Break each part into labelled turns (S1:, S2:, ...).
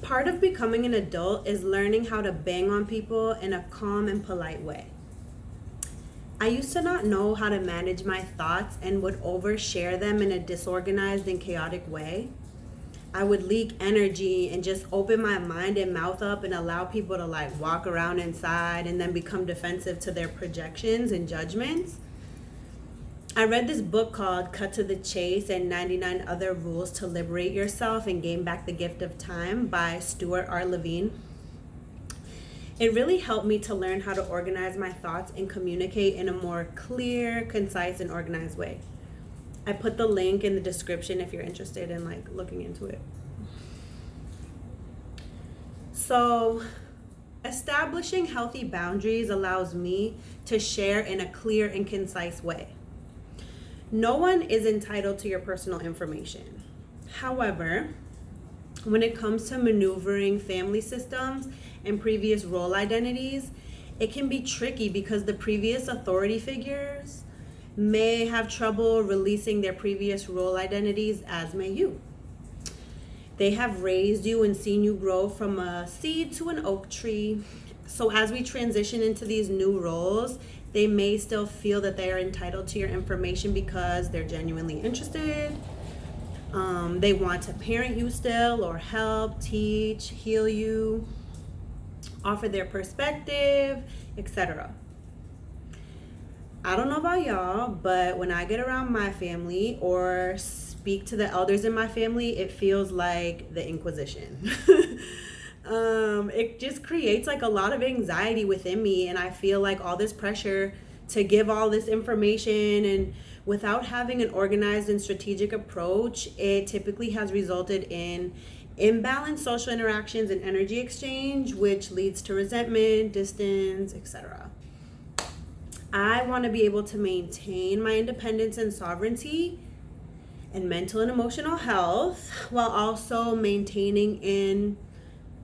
S1: Part of becoming an adult is learning how to bang on people in a calm and polite way. I used to not know how to manage my thoughts and would overshare them in a disorganized and chaotic way. I would leak energy and just open my mind and mouth up and allow people to like walk around inside and then become defensive to their projections and judgments. I read this book called Cut to the Chase and 99 Other Rules to Liberate Yourself and Gain Back the Gift of Time by Stuart R. Levine. It really helped me to learn how to organize my thoughts and communicate in a more clear, concise, and organized way. I put the link in the description if you're interested in like looking into it. So, establishing healthy boundaries allows me to share in a clear and concise way. No one is entitled to your personal information. However, when it comes to maneuvering family systems and previous role identities, it can be tricky because the previous authority figures may have trouble releasing their previous role identities, as may you. They have raised you and seen you grow from a seed to an oak tree. So as we transition into these new roles, they may still feel that they are entitled to your information because they're genuinely interested. They want to parent you still or help, teach, heal you, offer their perspective, etc. I don't know about y'all, but when I get around my family or speak to the elders in my family, it feels like the Inquisition. It just creates like a lot of anxiety within me, and I feel like all this pressure to give all this information, and without having an organized and strategic approach, it typically has resulted in imbalanced social interactions and energy exchange, which leads to resentment, distance, etc. I want to be able to maintain my independence and sovereignty and mental and emotional health while also maintaining and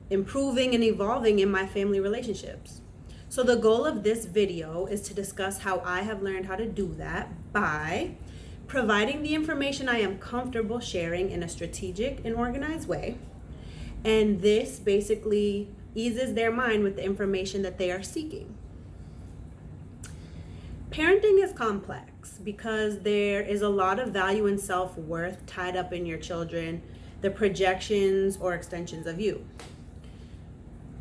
S1: improving and evolving in my family relationships. So the goal of this video is to discuss how I have learned how to do that by providing the information I am comfortable sharing in a strategic and organized way. And this basically eases their mind with the information that they are seeking. Parenting is complex because there is a lot of value and self-worth tied up in your children, the projections or extensions of you.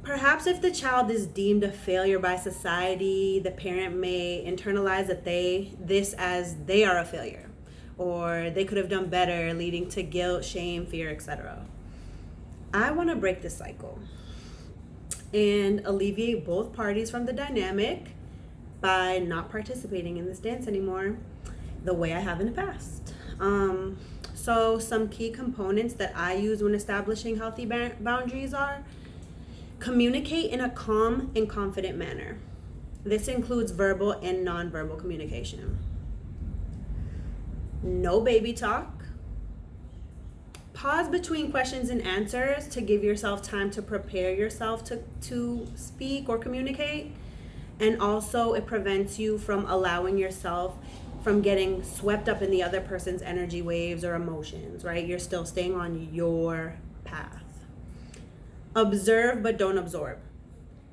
S1: Perhaps if the child is deemed a failure by society, the parent may internalize that they are a failure, or they could have done better, leading to guilt, shame, fear, etc. I want to break this cycle and alleviate both parties from the dynamic by not participating in this dance anymore the way I have in the past. So some key components that I use when establishing healthy boundaries are: communicate in a calm and confident manner. This includes verbal and nonverbal communication. No baby talk. Pause between questions and answers to give yourself time to prepare yourself to speak or communicate. And also it prevents you from allowing yourself from getting swept up in the other person's energy waves or emotions, right? You're still staying on your path. Observe but don't absorb.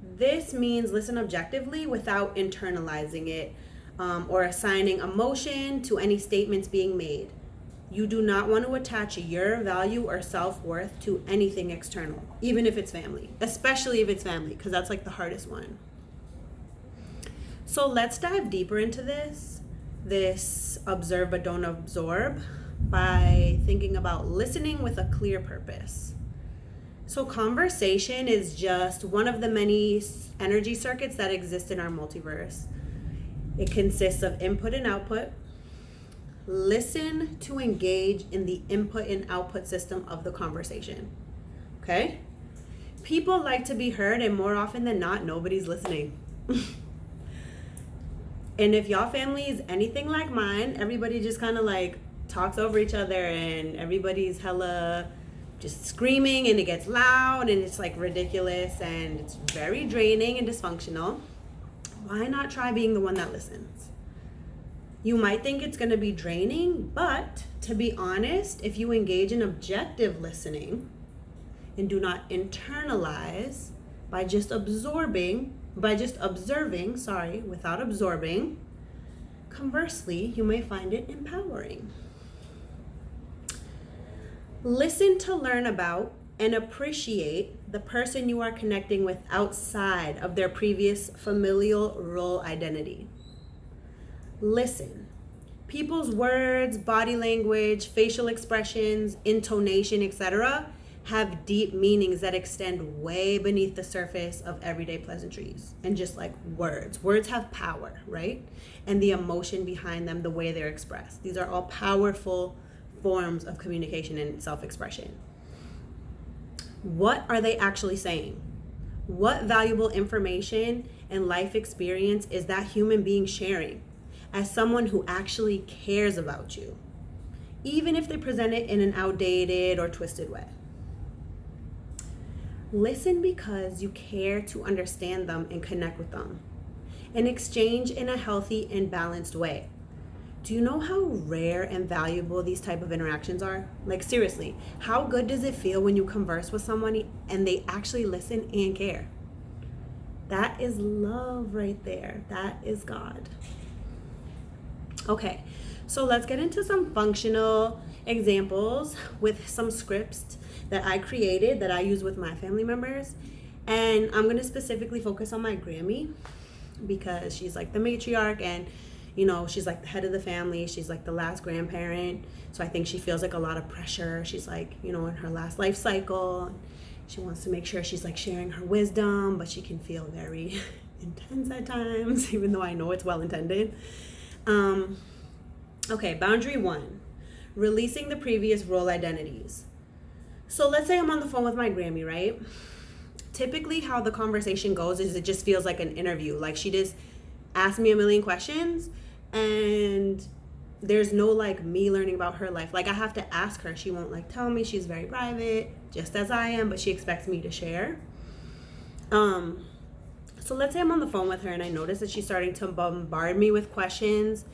S1: This means listen objectively without internalizing it or assigning emotion to any statements being made. You do not want to attach your value or self-worth to anything external, even if it's family, especially if it's family, because that's like the hardest one. So let's dive deeper into this observe but don't absorb, by thinking about listening with a clear purpose. So conversation is just one of the many energy circuits that exist in our multiverse. It consists of input and output. Listen to engage in the input and output system of the conversation. Okay? People like to be heard, and more often than not, nobody's listening. And if y'all family is anything like mine, everybody just kind of like talks over each other, and everybody's hella just screaming, and it gets loud, and it's like ridiculous, and it's very draining and dysfunctional. Why not try being the one that listens? You might think it's going to be draining, but to be honest, if you engage in objective listening, and do not internalize by just observing, without absorbing. Conversely, you may find it empowering. Listen to learn about and appreciate the person you are connecting with outside of their previous familial role identity. Listen. People's words, body language, facial expressions, intonation, etc. have deep meanings that extend way beneath the surface of everyday pleasantries and just like words. Words have power, right? And the emotion behind them, the way they're expressed. These are all powerful forms of communication and self-expression. What are they actually saying? What valuable information and life experience is that human being sharing as someone who actually cares about you, even if they present it in an outdated or twisted way? Listen because you care to understand them and connect with them, and exchange in a healthy and balanced way. Do you know how rare and valuable these type of interactions are? Like seriously, how good does it feel when you converse with someone and they actually listen and care? That is love right there. That is God. Okay, so let's get into some functional examples with some scripts that I created that I use with my family members. And I'm going to specifically focus on my Grammy because she's like the matriarch and, you know, she's like the head of the family. She's like the last grandparent. So I think she feels like a lot of pressure. She's like, you know, in her last life cycle. She wants to make sure she's like sharing her wisdom, but she can feel very intense at times, even though I know it's well intended. Okay, boundary 1, releasing the previous role identities. So let's say I'm on the phone with my Grammy, right? Typically how the conversation goes is it just feels like an interview. Like she just asked me a million questions and there's no like me learning about her life. Like I have to ask her. She won't like tell me. She's very private, just as I am, but she expects me to share. So let's say I'm on the phone with her and I notice that she's starting to bombard me with questions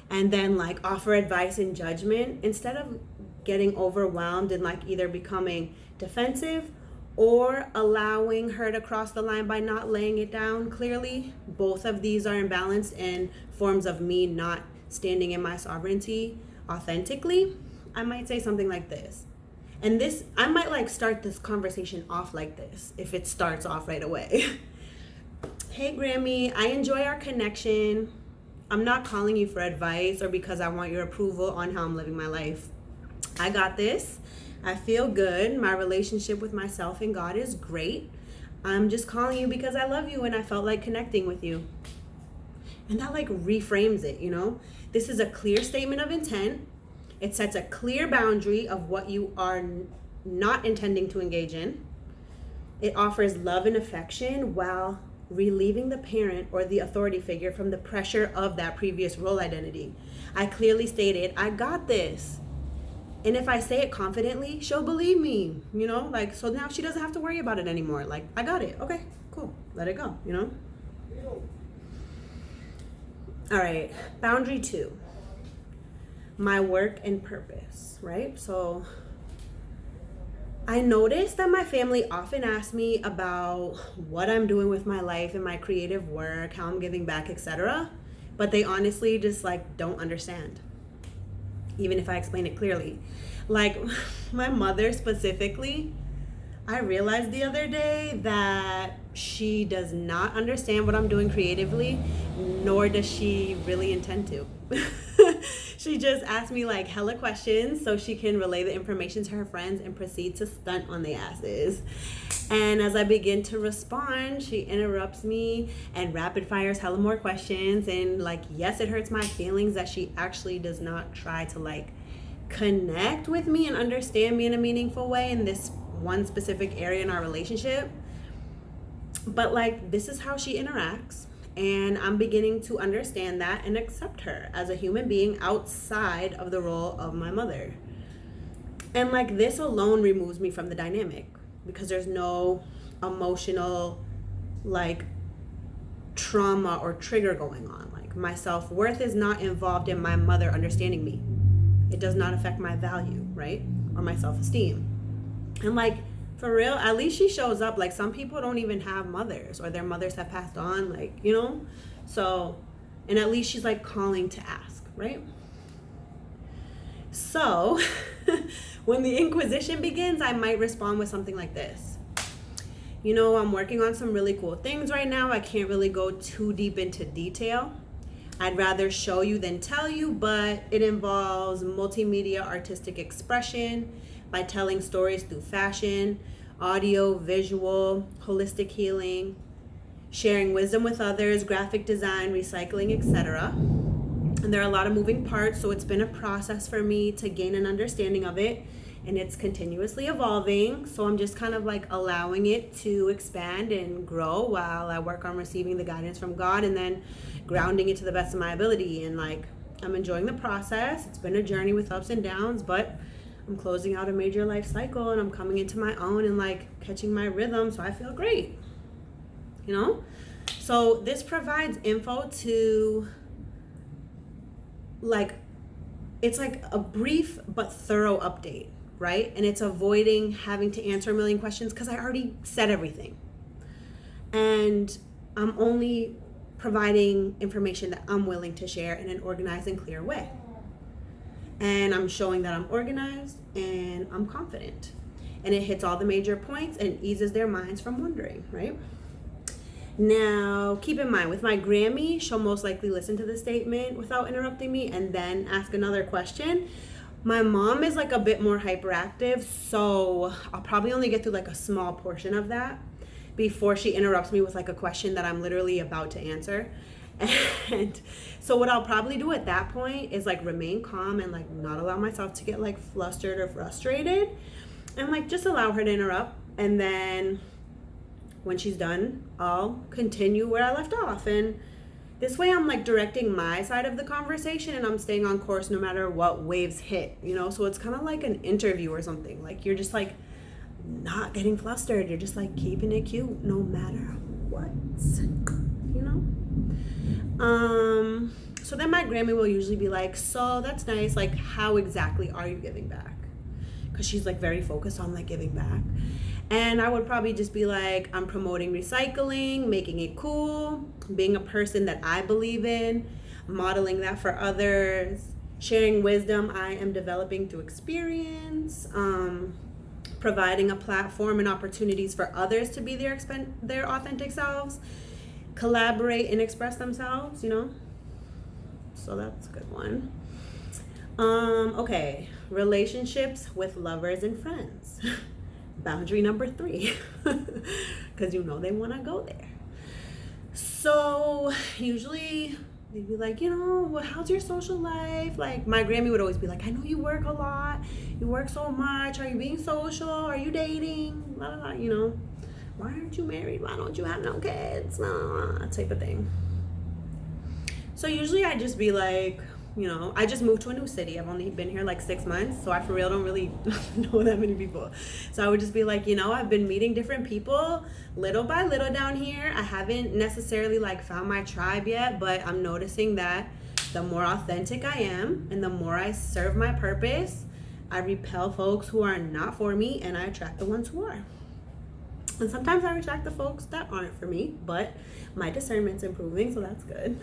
S1: and then like offer advice and judgment. Instead of getting overwhelmed and like either becoming defensive or allowing her to cross the line by not laying it down clearly, both of these are imbalanced and forms of me not standing in my sovereignty authentically. I might say something like this. And this, I might like start this conversation off like this if it starts off right away. Hey Grammy, I enjoy our connection. I'm not calling you for advice or because I want your approval on how I'm living my life. I got this. I feel good. My relationship with myself and God is great. I'm just calling you because I love you and I felt like connecting with you. And that like reframes it, you know? This is a clear statement of intent. It sets a clear boundary of what you are not intending to engage in. It offers love and affection while relieving the parent or the authority figure from the pressure of that previous role identity. I clearly stated, I got this. And if I say it confidently, she'll believe me, you know? Like, so now she doesn't have to worry about it anymore. Like, I got it. Okay, cool. Let it go, you know? All right, boundary 2. My work and purpose, right? So I noticed that my family often asks me about what I'm doing with my life and my creative work, how I'm giving back, etc. But they honestly just like don't understand, even if I explain it clearly. Like my mother specifically, I realized the other day that she does not understand what I'm doing creatively, nor does she really intend to. She just asked me like hella questions so she can relay the information to her friends and proceed to stunt on the asses. And as I begin to respond, she interrupts me and rapid fires hella more questions. And like, yes, it hurts my feelings that she actually does not try to like connect with me and understand me in a meaningful way in this one specific area in our relationship. But like, this is how she interacts. And I'm beginning to understand that and accept her as a human being outside of the role of my mother. And like this alone removes me from the dynamic because there's no emotional like trauma or trigger going on. Like my self-worth is not involved in my mother understanding me. It does not affect my value, right? Or my self-esteem. And like For real, at least she shows up. Like, some people don't even have mothers, or their mothers have passed on, like, you know? So, and at least she's like calling to ask, right? So, when the inquisition begins, I might respond with something like this. You know, I'm working on some really cool things right now. I can't really go too deep into detail. I'd rather show you than tell you, but it involves multimedia artistic expression by telling stories through fashion, audio, visual, holistic healing, sharing wisdom with others, graphic design, recycling, etc. And there are a lot of moving parts, so it's been a process for me to gain an understanding of it, and it's continuously evolving. So I'm just kind of like allowing it to expand and grow while I work on receiving the guidance from God, and then grounding it to the best of my ability. And like, I'm enjoying the process. It's been a journey with ups and downs, but I'm closing out a major life cycle, and I'm coming into my own and like catching my rhythm, so I feel great, you know? So this provides info to, like, it's like a brief but thorough update, right? And it's avoiding having to answer a million questions because I already said everything. And I'm only providing information that I'm willing to share in an organized and clear way. And I'm showing that I'm organized and I'm confident. And it hits all the major points and eases their minds from wondering, right? Now, keep in mind, with my Grammy, she'll most likely listen to the statement without interrupting me and then ask another question. My mom is like a bit more hyperactive, so I'll probably only get through like a small portion of that before she interrupts me with like a question that I'm literally about to answer. And so what I'll probably do at that point is like remain calm and like not allow myself to get like flustered or frustrated, and like just allow her to interrupt. And then when she's done, I'll continue where I left off. And this way I'm like directing my side of the conversation, and I'm staying on course no matter what waves hit, you know? So it's kind of like an interview or something. Like, you're just like not getting flustered. You're just like keeping it cute no matter what, you know? So then my Grammy will usually be like, so that's nice. Like, how exactly are you giving back? Because she's like very focused on like giving back. And I would probably just be like, I'm promoting recycling, making it cool, being a person that I believe in, modeling that for others, sharing wisdom I am developing through experience, providing a platform and opportunities for others to be their authentic selves, collaborate and express themselves, you know? So that's a good one. Okay, relationships with lovers and friends. Boundary number 3, because you know they want to go there. So usually they'd be like, you know, how's your social life? Like, my Grammy would always be like, I know you work a lot, you work so much, are you being social, are you dating, blah, blah, blah, you know, why aren't you married, why don't you have no kids, type of thing. So usually I just be like, you know, I just moved to a new city. I've only been here like 6 months, so I for real don't really know that many people. So I would just be like, you know, I've been meeting different people little by little down here. I haven't necessarily like found my tribe yet, but I'm noticing that the more authentic I am and the more I serve my purpose, I repel folks who are not for me, and I attract the ones who are. And sometimes I attract the folks that aren't for me, but my discernment's improving, so that's good.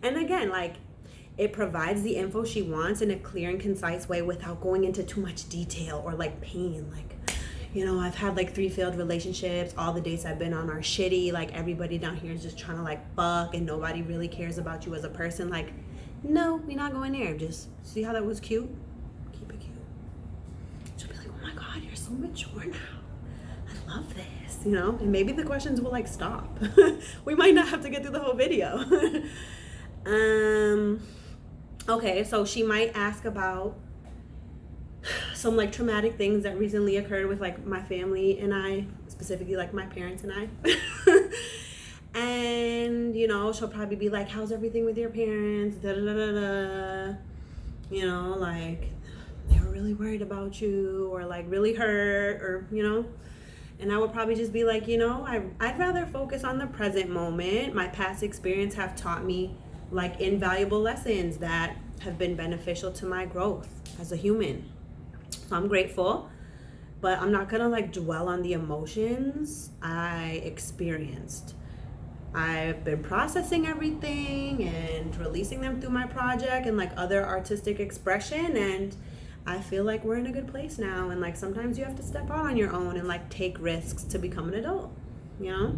S1: And again, like, it provides the info she wants in a clear and concise way without going into too much detail or like pain. Like, you know, I've had like 3 failed relationships. All the dates I've been on are shitty. Like, everybody down here is just trying to like fuck, and nobody really cares about you as a person. Like, no, we're not going there. Just see how that was cute? Keep it cute. She'll be like, oh my God, you're so mature now. I love this, you know? And maybe the questions will like stop. We might not have to get through the whole video. Okay, so she might ask about some like traumatic things that recently occurred with like my family and I, specifically like my parents and I. And, you know, she'll probably be like, how's everything with your parents? Da, da, da, da, da. You know, like, they were really worried about you, or like really hurt, or, you know. And I would probably just be like, you know, I'd rather focus on the present moment. My past experience have taught me like invaluable lessons that have been beneficial to my growth as a human. So I'm grateful. but I'm not gonna like dwell on the emotions I experienced. I've been processing everything and releasing them through my project and like other artistic expression, and I feel like we're in a good place now. And like sometimes you have to step out on your own and like take risks to become an adult, you know?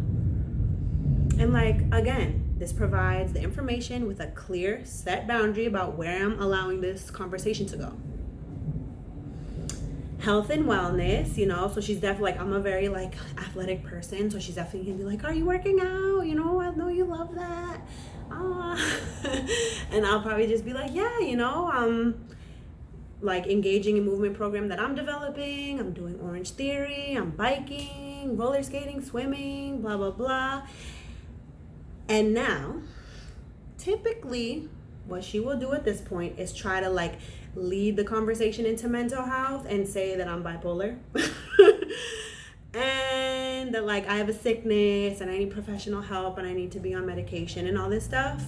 S1: And like again, this provides the information with a clear set boundary about where I'm allowing this conversation to go. Health and wellness, you know, so she's definitely like, I'm a very like athletic person, so she's definitely gonna be like, are you working out? You know, I know you love that. And I'll probably just be like, yeah, you know, like engaging in movement program that I'm developing. I'm doing Orange Theory, I'm biking, roller skating, swimming, blah, blah, blah. And now, typically, what she will do at this point is try to like lead the conversation into mental health and say that I'm bipolar and that like I have a sickness and I need professional help and I need to be on medication and all this stuff.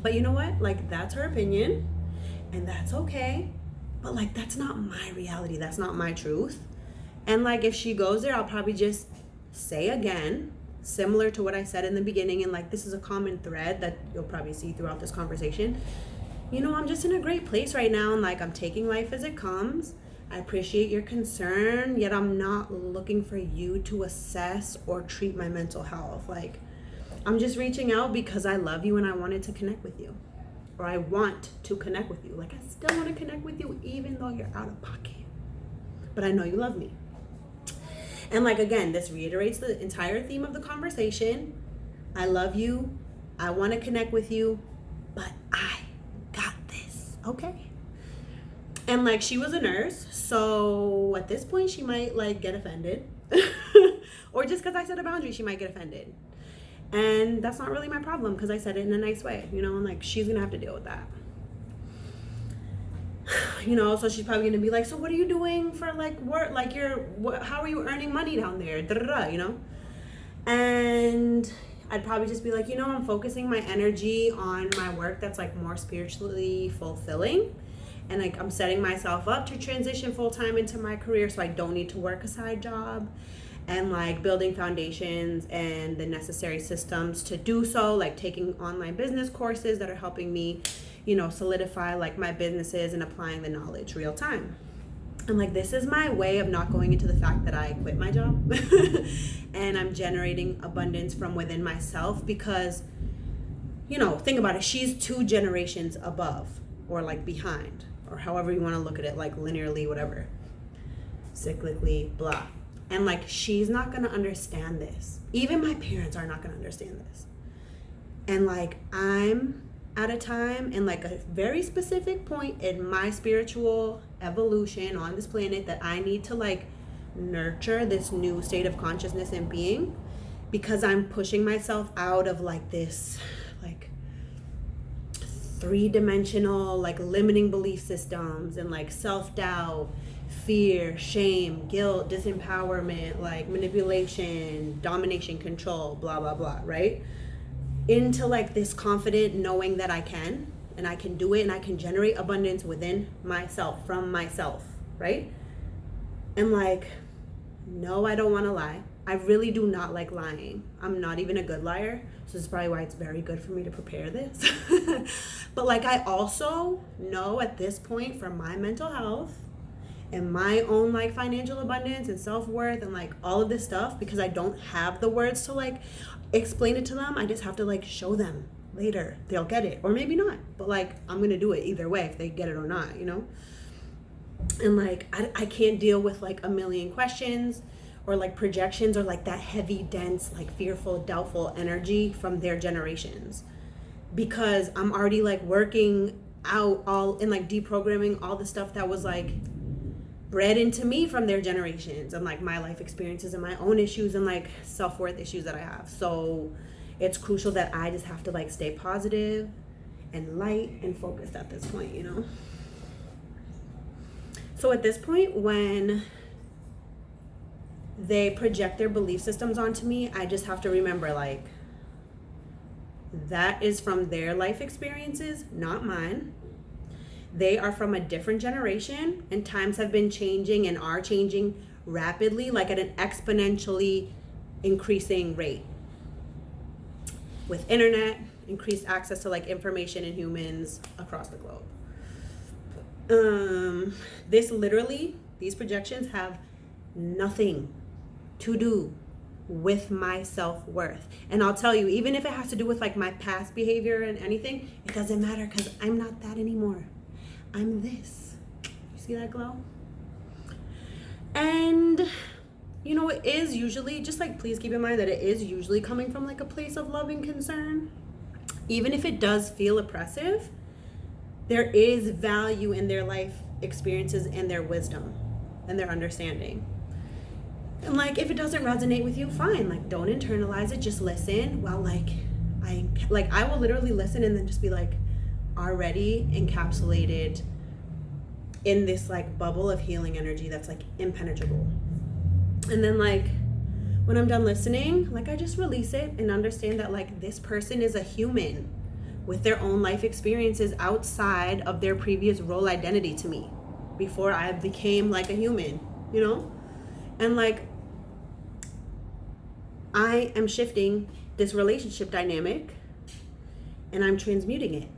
S1: But you know what? Like that's her opinion and that's okay. But like that's not my reality. That's not my truth. And like if she goes there, I'll probably just say again, similar to what I said in the beginning, and like this is a common thread that you'll probably see throughout this conversation. You know, I'm just in a great place right now and like I'm taking life as it comes. I appreciate your concern, yet I'm not looking for you to assess or treat my mental health. Like I'm just reaching out because I love you and I wanted to connect with you. Or I want to connect with you. Like I still want to connect with you even though you're out of pocket. But I know you love me. And like again, this reiterates the entire theme of the conversation. I love you. I want to connect with you, but I got this, okay? And like she was a nurse, so at this point she might like get offended. Or just because I set a boundary, she might get offended. And that's not really my problem because I said it in a nice way, you know, and like she's gonna have to deal with that. You know, so she's probably gonna be like, so what are you doing for like work? Like how are you earning money down there? You know? And I'd probably just be like, you know, I'm focusing my energy on my work that's like more spiritually fulfilling. And like I'm setting myself up to transition full-time into my career so I don't need to work a side job. And like building foundations and the necessary systems to do so, like taking online business courses that are helping me, you know, solidify like my businesses and applying the knowledge real time. And like this is my way of not going into the fact that I quit my job and I'm generating abundance from within myself because, you know, think about it, she's 2 generations above or like behind or however you want to look at it, like linearly, whatever, cyclically, blah. And like she's not going to understand this. Even my parents are not going to understand this. And like I'm at a time and like a very specific point in my spiritual evolution on this planet that I need to like nurture this new state of consciousness and being because I'm pushing myself out of like this like 3-dimensional like limiting belief systems and like self-doubt, fear, shame, guilt, disempowerment, like manipulation, domination, control, blah blah blah, right? Into like this confident knowing that I can and I can do it and I can generate abundance within myself, from myself, right? And like, no, I don't want to lie. I really do not like lying. I'm not even a good liar. So this is probably why it's very good for me to prepare this. But like I also know at this point for my mental health and my own like financial abundance and self-worth and like all of this stuff, because I don't have the words to like explain it to them, I just have to like show them later. They'll get it or maybe not, but like I'm gonna do it either way if they get it or not, you know? And like I can't deal with like a million questions or like projections or like that heavy, dense, like fearful, doubtful energy from their generations, because I'm already like working out all and like deprogramming all the stuff that was like bred into me from their generations and like my life experiences and my own issues and like self-worth issues that I have. So it's crucial that I just have to like stay positive and light and focused at this point, you know? So at this point, when they project their belief systems onto me, I just have to remember like that is from their life experiences, not mine. they are from a different generation, and times have been changing and are changing rapidly, like at an exponentially increasing rate. With internet, increased access to like information and humans across the globe. These projections have nothing to do with my self-worth. And I'll tell you, even if it has to do with like my past behavior and anything, it doesn't matter, because I'm not that anymore. I'm this. You see that glow? And you know, it is usually just like, please keep in mind that it is usually coming from like a place of love and concern. Even if it does feel oppressive, there is value in their life experiences and their wisdom and their understanding. And like, if it doesn't resonate with you, fine. Like, don't internalize it. Just listen. While I will literally listen and then just be like already encapsulated in this like bubble of healing energy that's like impenetrable. And then like, when I'm done listening, like I just release it and understand that like this person is a human with their own life experiences outside of their previous role identity to me before I became like a human, you know? And like, I am shifting this relationship dynamic and I'm transmuting it.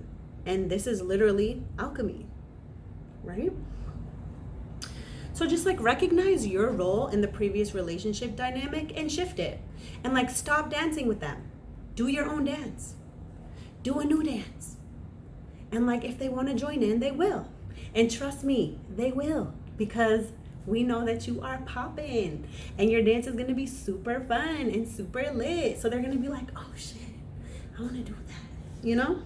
S1: And this is literally alchemy, right? So just like recognize your role in the previous relationship dynamic and shift it. And like, stop dancing with them. Do your own dance. Do a new dance. And like, if they want to join in, they will. And trust me, they will, because we know that you are popping and your dance is going to be super fun and super lit. So they're going to be like, oh shit, I want to do that, you know?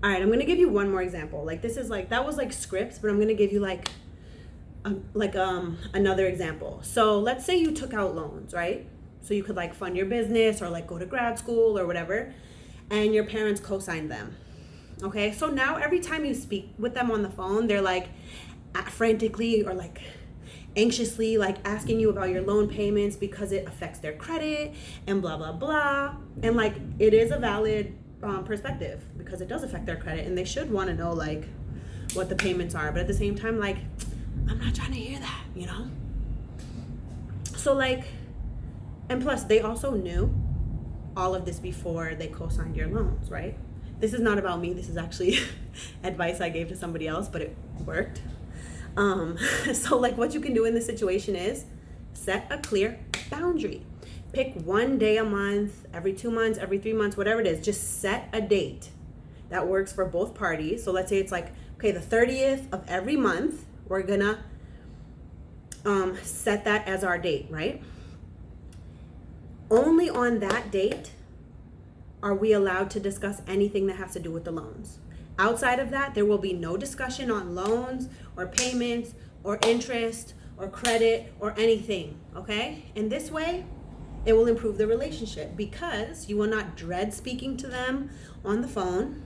S1: All right, I'm going to give you one more example. Like, this is like, that was like scripts, but I'm going to give you like another example. So let's say you took out loans, right? So you could like fund your business or like go to grad school or whatever, and your parents co-signed them. Okay, so now every time you speak with them on the phone, they're like frantically or like anxiously like asking you about your loan payments because it affects their credit and blah, blah, blah. And like, it is a valid perspective because it does affect their credit and they should want to know like what the payments are. But at the same time, like, I'm not trying to hear that, you know? So like, and plus they also knew all of this before they co-signed your loans, right? This is not about me. This is actually advice I gave to somebody else, but it worked. So like, what you can do in this situation is set a clear boundary. Pick one day a month, every 2 months, every 3 months, whatever it is. Just set a date that works for both parties. So let's say it's like, okay, the 30th of every month, we're gonna set that as our date, right? Only on that date are we allowed to discuss anything that has to do with the loans. Outside of that, there will be no discussion on loans or payments or interest or credit or anything, okay? And this way, it will improve the relationship because you will not dread speaking to them on the phone,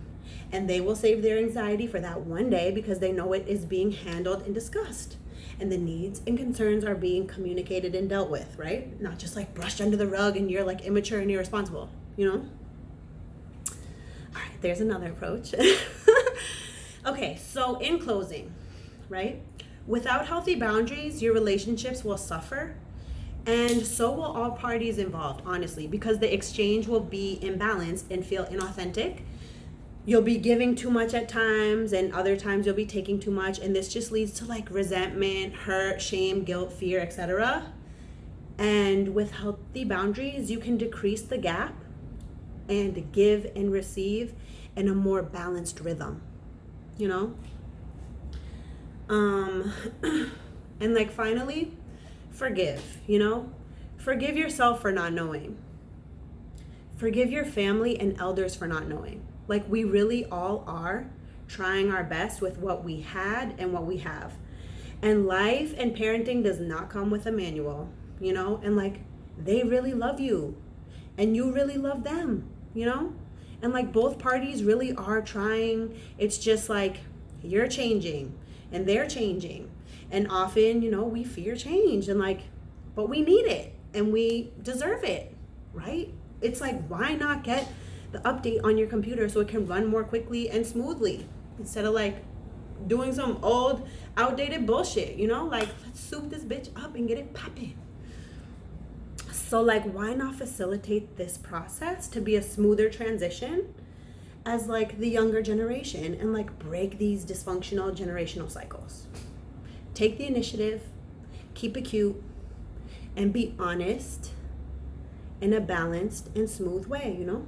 S1: and they will save their anxiety for that one day because they know it is being handled and discussed. And the needs and concerns are being communicated and dealt with, right? Not just like brushed under the rug and you're like immature and irresponsible, you know? All right, there's another approach. Okay, so in closing, right? Without healthy boundaries, your relationships will suffer, and so will all parties involved, honestly, because the exchange will be imbalanced and feel inauthentic. You'll be giving too much at times, and other times you'll be taking too much, and this just leads to like resentment, hurt, shame, guilt, fear, etc. And with healthy boundaries, you can decrease the gap and give and receive in a more balanced rhythm, you know? And like, finally, forgive, you know? Forgive yourself for not knowing. Forgive your family and elders for not knowing. Like, we really all are trying our best with what we had and what we have. And life and parenting does not come with a manual, you know? And like, they really love you and you really love them, you know? And like, both parties really are trying. It's just like, you're changing and they're changing. And often, you know, we fear change and like, but we need it and we deserve it, right? It's like, why not get the update on your computer so it can run more quickly and smoothly? instead of like doing some old, outdated bullshit, you know? Like, let's soup this bitch up and get it popping. So, like, why not facilitate this process to be a smoother transition as, like, the younger generation and, like, break these dysfunctional generational cycles? Take the initiative, keep it cute, and be honest in a balanced and smooth way, you know?